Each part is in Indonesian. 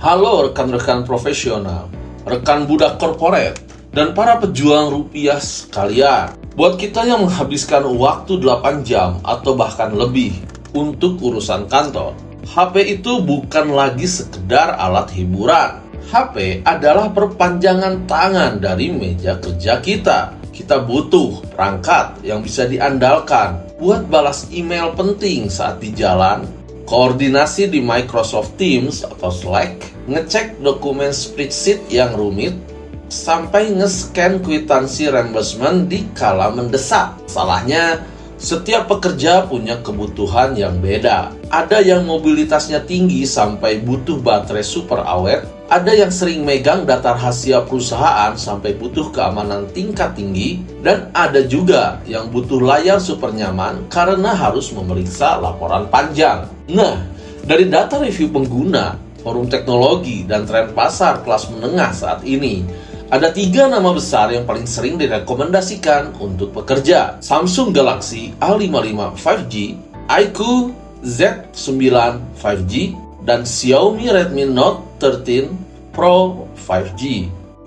Halo rekan-rekan profesional, rekan budak korporat, dan para pejuang rupiah sekalian. Buat kita yang menghabiskan waktu 8 jam atau bahkan lebih untuk urusan kantor, HP itu bukan lagi sekedar alat hiburan. HP adalah perpanjangan tangan dari meja kerja kita. Kita butuh perangkat yang bisa diandalkan buat balas email penting saat di jalan, koordinasi di Microsoft Teams atau Slack, ngecek dokumen spreadsheet yang rumit, sampai nge-scan kwitansi reimbursement di kala mendesak. Salahnya, setiap pekerja punya kebutuhan yang beda. Ada yang mobilitasnya tinggi sampai butuh baterai super awet, ada yang sering megang data rahasia perusahaan sampai butuh keamanan tingkat tinggi, dan ada juga yang butuh layar super nyaman karena harus memeriksa laporan panjang. Nah, dari data review pengguna, forum teknologi, dan tren pasar kelas menengah saat ini, ada 3 nama besar yang paling sering direkomendasikan untuk pekerja: Samsung Galaxy A55 5G, iQOO Z9 5G, dan Xiaomi Redmi Note 13 Pro 5G.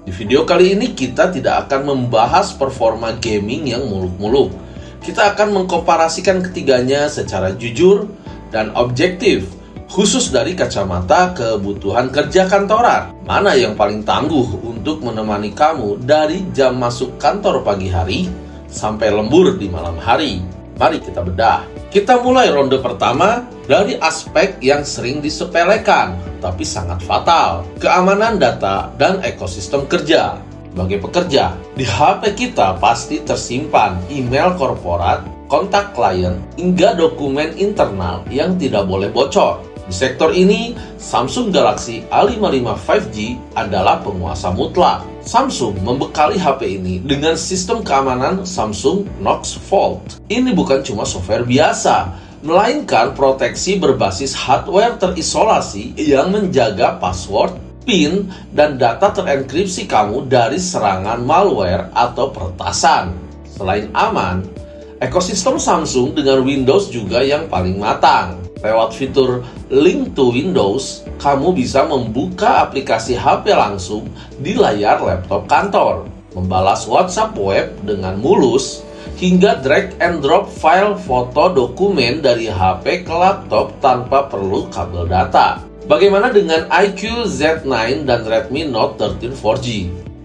Di video kali ini kita tidak akan membahas performa gaming yang muluk-muluk. Kita akan mengkomparasikan ketiganya secara jujur dan objektif, khusus dari kacamata kebutuhan kerja kantoran. Mana yang paling tangguh untuk menemani kamu dari jam masuk kantor pagi hari sampai lembur di malam hari? Mari kita bedah. Kita mulai ronde pertama dari aspek yang sering disepelekan, tapi sangat fatal: keamanan data dan ekosistem kerja. Sebagai pekerja, di HP kita pasti tersimpan email korporat, kontak klien, hingga dokumen internal yang tidak boleh bocor. Di sektor ini, Samsung Galaxy A55 5G adalah penguasa mutlak. Samsung membekali HP ini dengan sistem keamanan Samsung Knox Vault. Ini bukan cuma software biasa, melainkan proteksi berbasis hardware terisolasi yang menjaga password, PIN, dan data terenkripsi kamu dari serangan malware atau peretasan. Selain aman, ekosistem Samsung dengan Windows juga yang paling matang. Lewat fitur Link to Windows, kamu bisa membuka aplikasi HP langsung di layar laptop kantor, membalas WhatsApp web dengan mulus, hingga drag and drop file foto dokumen dari HP ke laptop tanpa perlu kabel data. Bagaimana dengan iQOO Z9 dan Redmi Note 13 4G?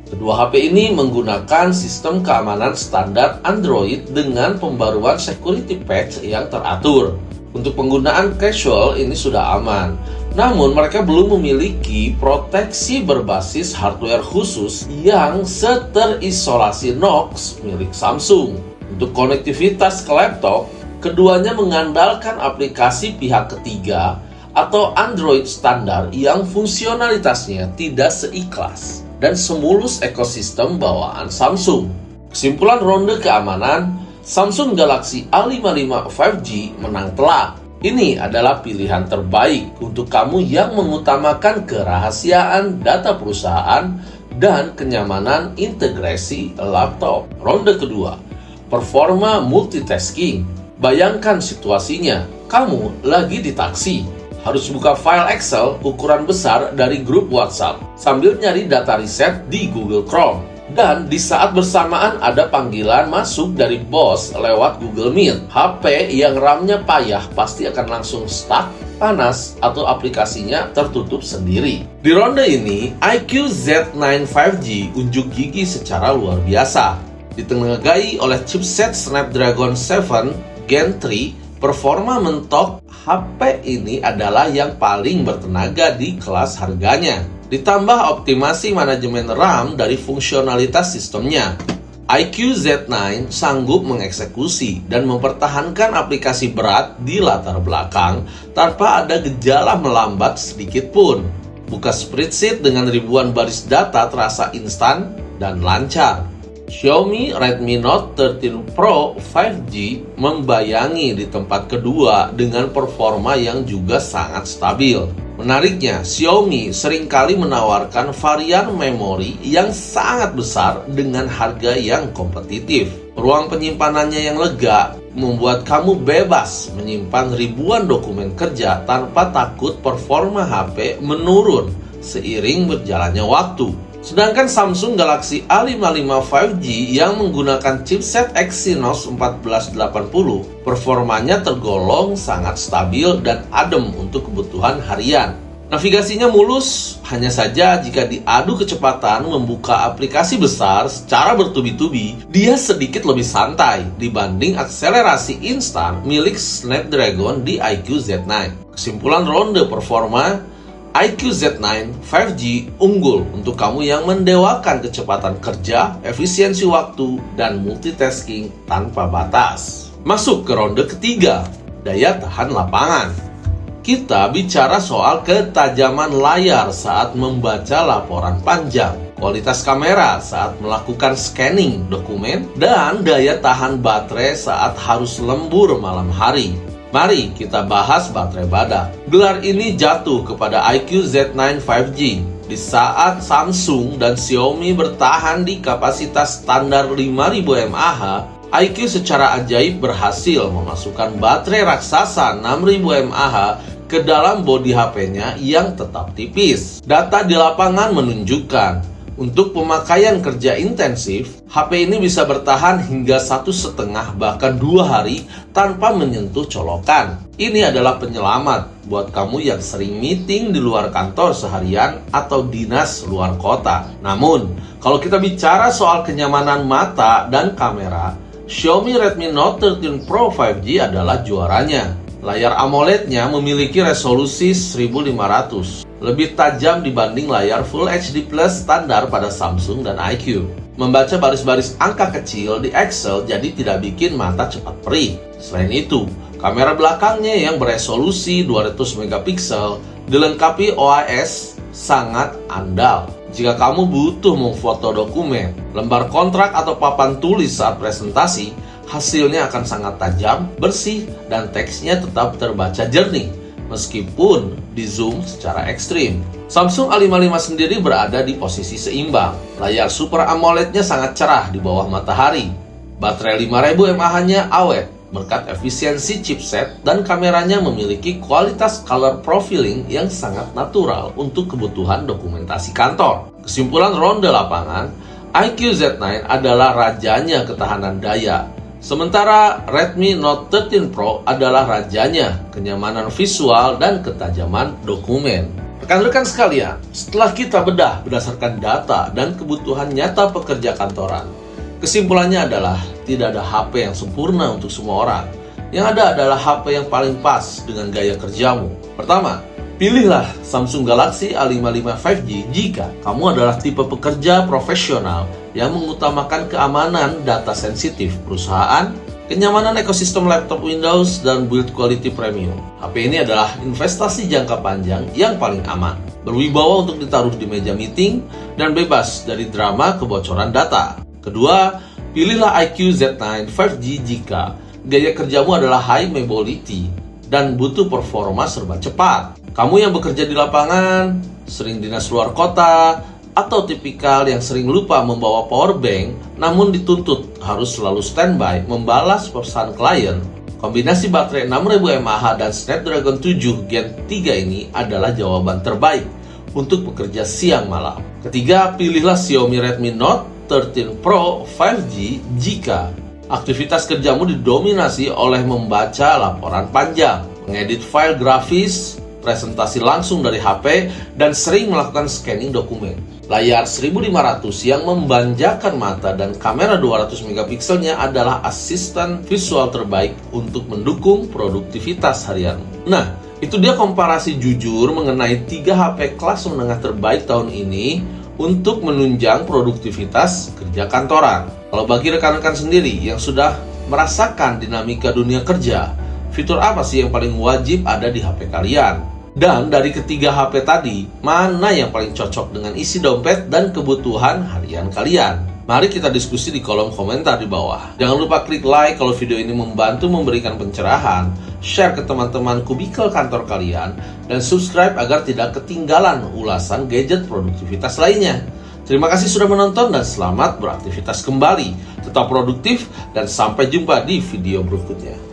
Kedua HP ini menggunakan sistem keamanan standar Android dengan pembaruan security patch yang teratur. Untuk penggunaan casual ini sudah aman, namun mereka belum memiliki proteksi berbasis hardware khusus yang seterisolasi Knox milik Samsung. Untuk konektivitas ke laptop, keduanya mengandalkan aplikasi pihak ketiga atau Android standar yang fungsionalitasnya tidak seikhlas dan semulus ekosistem bawaan Samsung. Kesimpulan ronde keamanan, Samsung Galaxy A55 5G menang telak. Ini adalah pilihan terbaik untuk kamu yang mengutamakan kerahasiaan data perusahaan dan kenyamanan integrasi laptop. Ronde kedua, performa multitasking. Bayangkan situasinya, kamu lagi di taksi, harus buka file Excel ukuran besar dari grup WhatsApp sambil nyari data riset di Google Chrome. Dan di saat bersamaan ada panggilan masuk dari bos lewat Google Meet. HP yang RAM-nya payah pasti akan langsung stuck, panas, atau aplikasinya tertutup sendiri. Di ronde ini, iQOO Z9 5G unjuk gigi secara luar biasa. Ditenagai oleh chipset Snapdragon 7 Gen 3, performa mentok HP ini adalah yang paling bertenaga di kelas harganya. Ditambah optimasi manajemen RAM dari fungsionalitas sistemnya, iQOO Z9 sanggup mengeksekusi dan mempertahankan aplikasi berat di latar belakang tanpa ada gejala melambat sedikit pun. Buka spreadsheet dengan ribuan baris data terasa instan dan lancar. Xiaomi Redmi Note 13 Pro 5G membayangi di tempat kedua dengan performa yang juga sangat stabil. Menariknya, Xiaomi seringkali menawarkan varian memori yang sangat besar dengan harga yang kompetitif. Ruang penyimpanannya yang lega membuat kamu bebas menyimpan ribuan dokumen kerja tanpa takut performa HP menurun seiring berjalannya waktu. Sedangkan Samsung Galaxy A55 5G yang menggunakan chipset Exynos 1480 performanya tergolong sangat stabil dan adem untuk kebutuhan harian. Navigasinya mulus, hanya saja jika diadu kecepatan membuka aplikasi besar secara bertubi-tubi, dia sedikit lebih santai dibanding akselerasi instan milik Snapdragon di iQOO Z9. Kesimpulan ronde performa, iQOO Z9 5G unggul untuk kamu yang mendewakan kecepatan kerja, efisiensi waktu, dan multitasking tanpa batas. Masuk ke ronde ketiga, daya tahan lapangan. Kita bicara soal ketajaman layar saat membaca laporan panjang, kualitas kamera saat melakukan scanning dokumen, dan daya tahan baterai saat harus lembur malam hari. Mari kita bahas baterai badak. Gelar ini jatuh kepada iQOO Z9 5G di saat Samsung dan Xiaomi bertahan di kapasitas standar 5000 mAh. iQOO secara ajaib berhasil memasukkan baterai raksasa 6000 mAh ke dalam bodi HP-nya yang tetap tipis. Data di lapangan menunjukkan, untuk pemakaian kerja intensif, HP ini bisa bertahan hingga 1,5 bahkan 2 hari tanpa menyentuh colokan. Ini adalah penyelamat buat kamu yang sering meeting di luar kantor seharian atau dinas luar kota. Namun, kalau kita bicara soal kenyamanan mata dan kamera, Xiaomi Redmi Note 13 Pro 5G adalah juaranya. Layar AMOLED-nya memiliki resolusi 1500, lebih tajam dibanding layar Full HD Plus standar pada Samsung dan iQOO. Membaca baris-baris angka kecil di Excel jadi tidak bikin mata cepat perih. Selain itu, kamera belakangnya yang beresolusi 200 megapiksel dilengkapi OIS sangat andal. Jika kamu butuh memfoto dokumen, lembar kontrak atau papan tulis saat presentasi, hasilnya akan sangat tajam, bersih, dan teksnya tetap terbaca jernih, meskipun di zoom secara ekstrim. Samsung A55 sendiri berada di posisi seimbang. Layar Super AMOLED-nya sangat cerah di bawah matahari. Baterai 5000 mAh-nya awet, berkat efisiensi chipset, dan kameranya memiliki kualitas color profiling yang sangat natural untuk kebutuhan dokumentasi kantor. Kesimpulan ronde lapangan, iQOO Z9 adalah rajanya ketahanan daya. Sementara Redmi Note 13 Pro adalah rajanya kenyamanan visual dan ketajaman dokumen. Rekan-rekan sekalian, setelah kita bedah berdasarkan data dan kebutuhan nyata pekerja kantoran, kesimpulannya adalah tidak ada HP yang sempurna untuk semua orang. Yang ada adalah HP yang paling pas dengan gaya kerjamu. Pertama, pilihlah Samsung Galaxy A55 5G jika kamu adalah tipe pekerja profesional yang mengutamakan keamanan data sensitif perusahaan, kenyamanan ekosistem laptop Windows, dan build quality premium. HP ini adalah investasi jangka panjang yang paling aman, berwibawa untuk ditaruh di meja meeting, dan bebas dari drama kebocoran data. Kedua, pilihlah iQOO Z9 5G jika gaya kerjamu adalah high mobility dan butuh performa serba cepat. Kamu yang bekerja di lapangan, sering dinas luar kota, atau tipikal yang sering lupa membawa power bank, namun dituntut harus selalu standby membalas pesan klien, kombinasi baterai 6000 mAh dan Snapdragon 7 Gen 3 ini adalah jawaban terbaik untuk bekerja siang malam. Ketiga, pilihlah Xiaomi Redmi Note 13 Pro 5G jika aktivitas kerjamu didominasi oleh membaca laporan panjang, mengedit file grafis, presentasi langsung dari HP, dan sering melakukan scanning dokumen. Layar 1500 yang membanjakan mata dan kamera 200 megapikselnya adalah asisten visual terbaik untuk mendukung produktivitas harianmu. Nah, itu dia komparasi jujur mengenai 3 HP kelas menengah terbaik tahun ini untuk menunjang produktivitas kerja kantoran. Kalau bagi rekan-rekan sendiri yang sudah merasakan dinamika dunia kerja, fitur apa sih yang paling wajib ada di HP kalian? Dan dari ketiga HP tadi, mana yang paling cocok dengan isi dompet dan kebutuhan harian kalian? Mari kita diskusi di kolom komentar di bawah. Jangan lupa klik like kalau video ini membantu memberikan pencerahan, share ke teman-teman kubikel kantor kalian, dan subscribe agar tidak ketinggalan ulasan gadget produktivitas lainnya. Terima kasih sudah menonton dan selamat beraktivitas kembali. Tetap produktif dan sampai jumpa di video berikutnya.